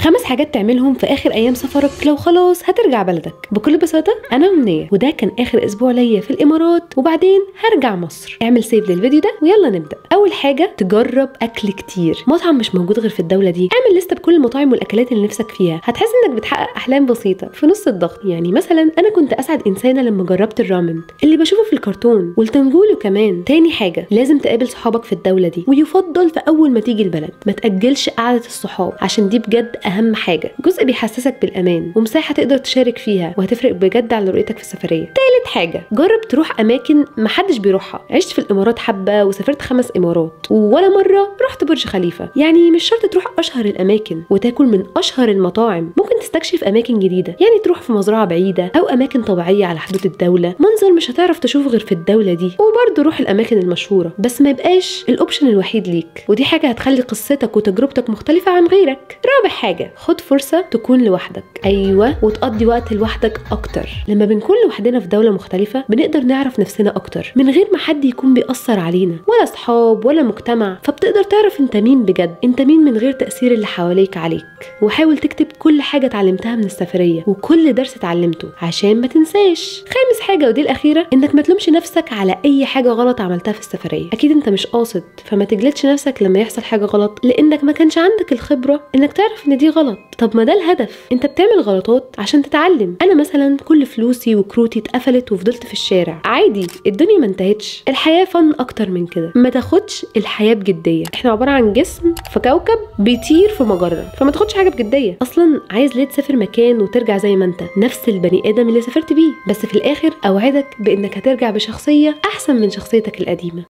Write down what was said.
5 حاجات تعملهم في اخر ايام سفرك لو خلاص هترجع بلدك. بكل بساطه انا أمنية، وده كان اخر اسبوع ليا في الامارات وبعدين هرجع مصر. اعمل سيف للفيديو ده ويلا نبدا. اول حاجه تجرب اكل كتير، مطعم مش موجود غير في الدوله دي. اعمل لسته بكل المطاعم والاكلات اللي نفسك فيها، هتحس انك بتحقق احلام بسيطه في نص الضغط. يعني مثلا انا كنت اسعد انسانه لما جربت الرامن اللي بشوفه في الكرتون والتنجولو كمان. تاني حاجه لازم تقابل صحابك في الدوله دي، ويفضل في اول ما تيجي البلد. ما تاجلش قعده الصحاب عشان دي بجد اهم حاجه، جزء بيحسسك بالامان ومساحه تقدر تشارك فيها وهتفرق بجد على رؤيتك في السفريه. تالت حاجه جرب تروح اماكن محدش بيروحها. عشت في الامارات حبه وسافرت 5 امارات ولا مره رحت برج خليفه. يعني مش شرط تروح اشهر الاماكن وتاكل من اشهر المطاعم، ممكن تستكشف اماكن جديده. يعني تروح في مزرعه بعيده او اماكن طبيعيه على حدود الدوله، منظر مش هتعرف تشوفه غير في الدوله دي. وبرضه روح الاماكن المشهوره بس ما يبقاش الاوبشن الوحيد ليك، ودي حاجه هتخلي قصتك وتجربتك مختلفه عن غيرك. رابع حاجه خد فرصه تكون لوحدك، ايوه، وتقضي وقت لوحدك اكتر. لما بنكون لوحدنا في دوله مختلفه بنقدر نعرف نفسنا اكتر من غير ما حد يكون بيأثر علينا، ولا اصحاب ولا مجتمع. فبتقدر تعرف انت مين بجد، انت مين من غير تأثير اللي حواليك عليك. وحاول تكتب كل حاجه اتعلمتها من السفريه وكل درس اتعلمته عشان ما تنساش. خامس حاجه ودي الاخيره، انك ما تلومش نفسك على اي حاجه غلط عملتها في السفريه. اكيد انت مش قاصد، فما تجلدش نفسك لما يحصل حاجه غلط لانك ما كانش عندك الخبره انك تعرف ان دي غلط. طب ما ده الهدف، انت بتعمل غلطات عشان تتعلم. انا مثلا كل فلوسي وكروتي اتقفلت وفضلت في الشارع عادي، الدنيا ما انتهتش. الحياه فن اكتر من كده، ما تاخدش الحياه بجديه. احنا عباره عن جسم في كوكب بيطير في مجره، فما تاخدش حاجه بجديه. اصلا عايز ليه تسافر مكان وترجع زي ما انت نفس البني ادم اللي سافرت بيه؟ بس في الاخر اوعدك بانك هترجع بشخصيه احسن من شخصيتك القديمه.